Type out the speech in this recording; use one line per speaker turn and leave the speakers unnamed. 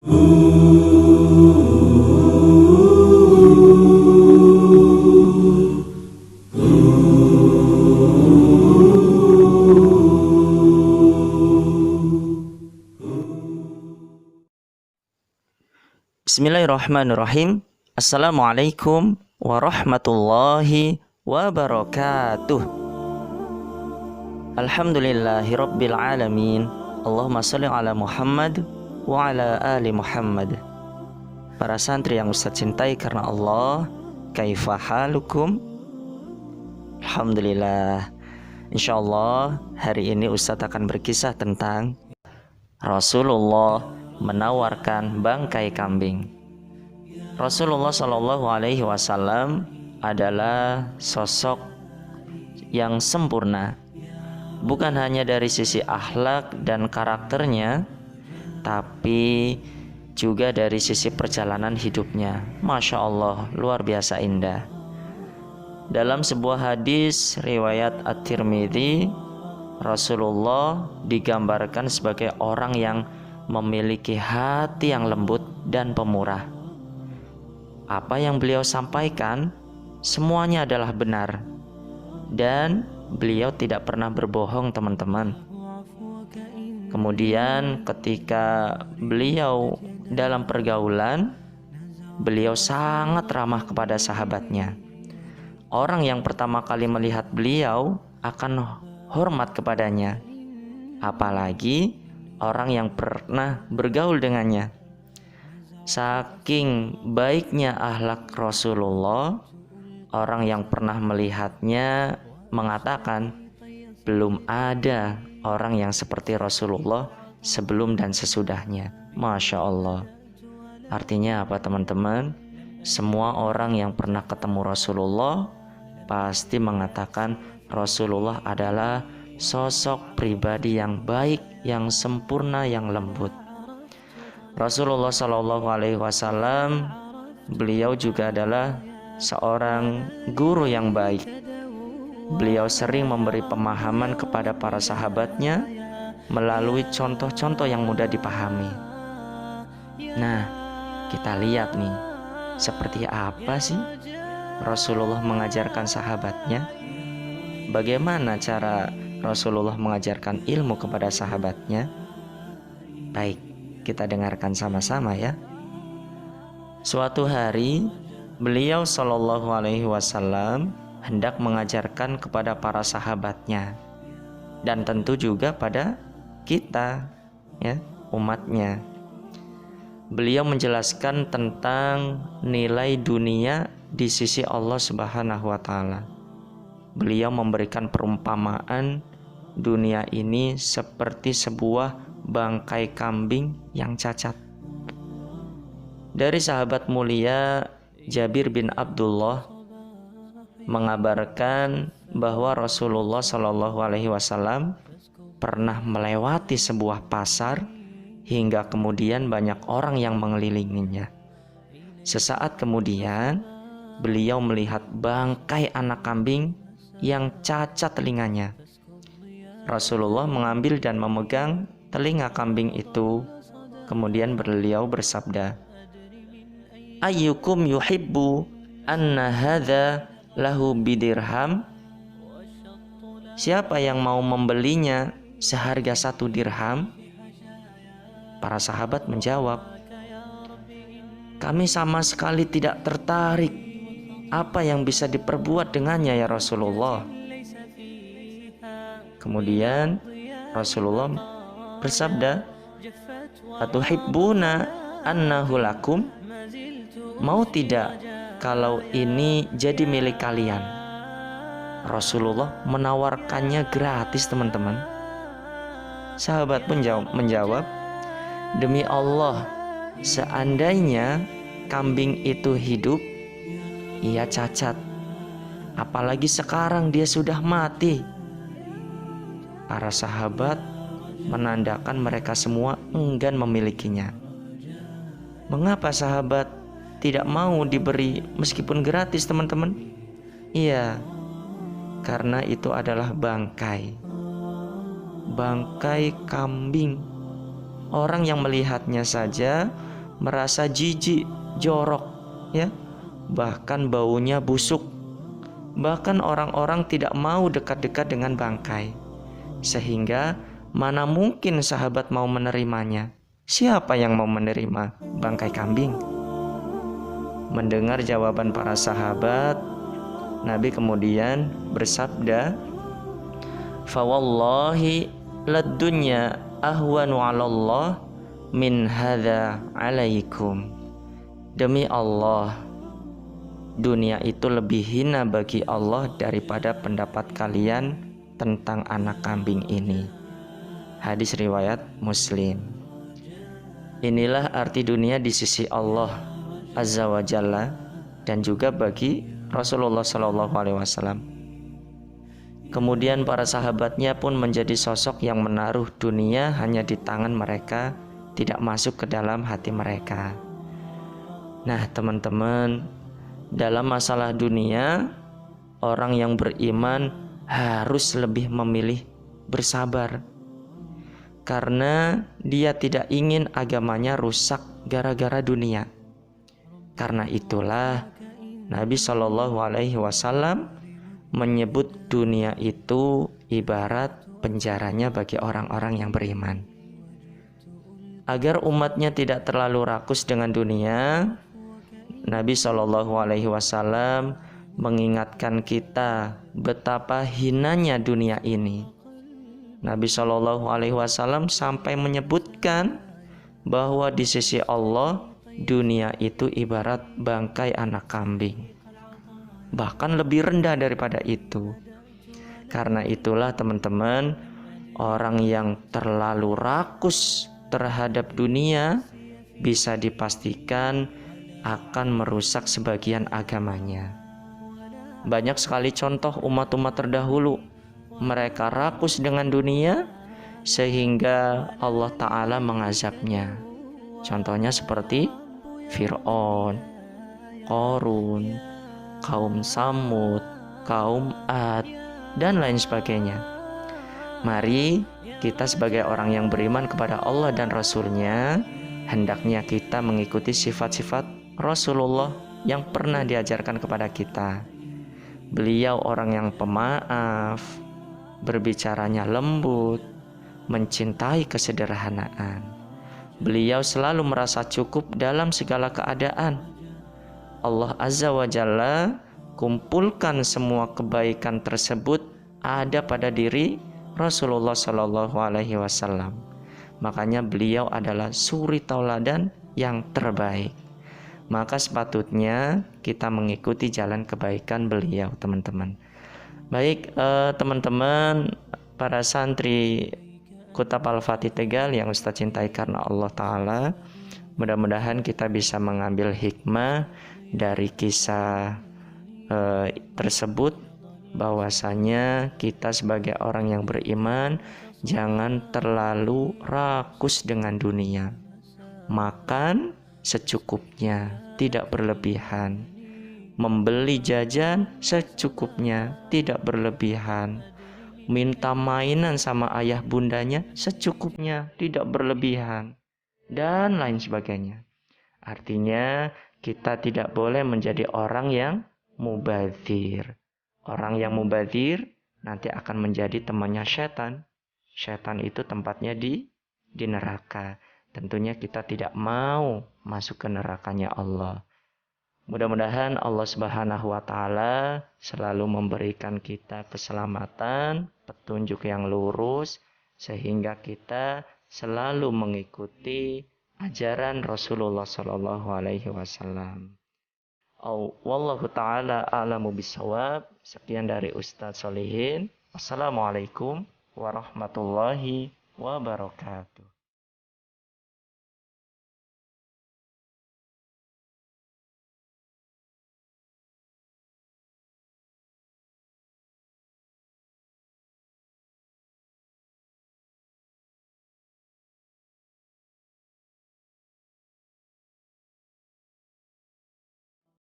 Bismillahirrahmanirrahim. Assalamualaikum warahmatullahi wabarakatuh. Alhamdulillahirabbil alamin. Allahumma shalli ala Muhammad wa ala ali Muhammad. Para santri yang Ustaz cintai karena Allah, kaifa halukum? Alhamdulillah. Insyaallah hari ini Ustaz akan berkisah tentang Rasulullah menawarkan bangkai kambing. Rasulullah Shallallahu Alaihi Wasallam adalah sosok yang sempurna, bukan hanya dari sisi akhlak dan karakternya, tapi juga dari sisi perjalanan hidupnya. Masya Allah, luar biasa indah. Dalam sebuah hadis riwayat At-Tirmidzi, Rasulullah digambarkan sebagai orang yang memiliki hati yang lembut dan pemurah. Apa yang beliau sampaikan semuanya adalah benar, dan beliau tidak pernah berbohong, teman-teman. Kemudian ketika beliau dalam pergaulan, beliau sangat ramah kepada sahabatnya. Orang yang pertama kali melihat beliau akan hormat kepadanya, apalagi orang yang pernah bergaul dengannya. Saking baiknya akhlak Rasulullah, orang yang pernah melihatnya mengatakan belum ada orang yang seperti Rasulullah sebelum dan sesudahnya. Masya Allah. Artinya apa, teman-teman? Semua orang yang pernah ketemu Rasulullah pasti mengatakan Rasulullah adalah sosok pribadi yang baik, yang sempurna, yang lembut. Rasulullah Shallallahu Alaihi Wasallam, beliau juga adalah seorang guru yang baik. Beliau sering memberi pemahaman kepada para sahabatnya melalui contoh-contoh yang mudah dipahami. Nah, kita lihat nih, seperti apa sih Rasulullah mengajarkan sahabatnya? Bagaimana cara Rasulullah mengajarkan ilmu kepada sahabatnya? Baik, kita dengarkan sama-sama ya. Suatu hari beliau Shallallahu Alaihi Wasallam hendak mengajarkan kepada para sahabatnya, dan tentu juga pada kita ya, umatnya. Beliau menjelaskan tentang nilai dunia di sisi Allah Subhanahu wa Ta'ala. Beliau memberikan perumpamaan dunia ini seperti sebuah bangkai kambing yang cacat. Dari sahabat mulia Jabir bin Abdullah mengabarkan bahwa Rasulullah Shallallahu Alaihi Wasallam pernah melewati sebuah pasar hingga kemudian banyak orang yang mengelilinginya. Sesaat kemudian beliau melihat bangkai anak kambing yang cacat telinganya. Rasulullah mengambil dan memegang telinga kambing itu. Kemudian beliau bersabda, "Ayyukum yuhibbu anna hadza lahu bidirham?" Siapa yang mau membelinya seharga 1 dirham? Para sahabat menjawab, "Kami sama sekali tidak tertarik. Apa yang bisa diperbuat dengannya ya Rasulullah?" Kemudian Rasulullah bersabda, "Atuhibbuna annahu lakum?" Mau tidak kalau ini jadi milik kalian? Rasulullah menawarkannya gratis, teman-teman. Sahabat pun menjawab, "Demi Allah, seandainya kambing itu hidup, ia cacat. Apalagi sekarang dia sudah mati." Para sahabat menandakan mereka semua enggan memilikinya. Mengapa sahabat tidak mau diberi meskipun gratis, teman-teman? Iya, karena itu adalah bangkai kambing orang yang melihatnya saja merasa jijik, jorok, ya. Bahkan baunya busuk. Bahkan orang-orang tidak mau dekat-dekat dengan bangkai. Sehingga mana mungkin sahabat mau menerimanya? Siapa yang mau menerima bangkai kambing? Mendengar jawaban para sahabat, Nabi kemudian bersabda, "Fawallahi lad-dunya ahwanu 'alallah min hadza 'alaikum." Demi Allah, dunia itu lebih hina bagi Allah daripada pendapat kalian tentang anak kambing ini. Hadis riwayat Muslim. Inilah arti dunia di sisi Allah Azza wa Jalla dan juga bagi Rasulullah Shallallahu Alaihi Wasallam. Kemudian para sahabatnya pun menjadi sosok yang menaruh dunia hanya di tangan mereka, tidak masuk ke dalam hati mereka. Nah teman-teman, dalam masalah dunia, orang yang beriman harus lebih memilih bersabar, karena dia tidak ingin agamanya rusak gara-gara dunia. Karena itulah Nabi Shallallahu Alaihi Wasallam menyebut dunia itu ibarat penjaranya bagi orang-orang yang beriman. Agar umatnya tidak terlalu rakus dengan dunia, Nabi Shallallahu Alaihi Wasallam mengingatkan kita betapa hinanya dunia ini. Nabi Shallallahu Alaihi Wasallam sampai menyebutkan bahwa di sisi Allah dunia itu ibarat bangkai anak kambing, bahkan lebih rendah daripada itu. Karena itulah teman-teman, orang yang terlalu rakus terhadap dunia bisa dipastikan akan merusak sebagian agamanya. Banyak sekali contoh umat-umat terdahulu, mereka rakus dengan dunia sehingga Allah Ta'ala mengazabnya. Contohnya seperti Fir'aun, Qarun, kaum Samud, kaum Ad, dan lain sebagainya. Mari kita sebagai orang yang beriman kepada Allah dan Rasul-Nya, hendaknya kita mengikuti sifat-sifat Rasulullah yang pernah diajarkan kepada kita. Beliau orang yang pemaaf, berbicaranya lembut, mencintai kesederhanaan. Beliau selalu merasa cukup dalam segala keadaan. Allah Azza wa Jalla kumpulkan semua kebaikan tersebut ada pada diri Rasulullah Shallallahu Alaihi Wasallam. Makanya beliau adalah suri tauladan yang terbaik. Maka sepatutnya kita mengikuti jalan kebaikan beliau, teman-teman. Baik, teman-teman, para santri Kutab Al-Fatih Tegal yang Ustaz cintai karena Allah Ta'ala, mudah-mudahan kita bisa mengambil hikmah dari kisah tersebut, bahwasanya kita sebagai orang yang beriman jangan terlalu rakus dengan dunia. Makan secukupnya, tidak berlebihan. Membeli jajan secukupnya, tidak berlebihan. Minta mainan sama ayah bundanya secukupnya, tidak berlebihan, dan lain sebagainya. Artinya kita tidak boleh menjadi orang yang mubadzir. Orang yang mubadzir nanti akan menjadi temannya setan. Setan itu tempatnya di neraka. Tentunya kita tidak mau masuk ke nerakanya Allah. Mudah-mudahan Allah Subhanahu wa Ta'ala selalu memberikan kita keselamatan, petunjuk yang lurus, sehingga kita selalu mengikuti ajaran Rasulullah Sallallahu Alaihi Wasallam. Wallahu Ta'ala a'lamu bishawab. Sekian dari Ustadz Solihin. Wassalamualaikum warahmatullahi wabarakatuh.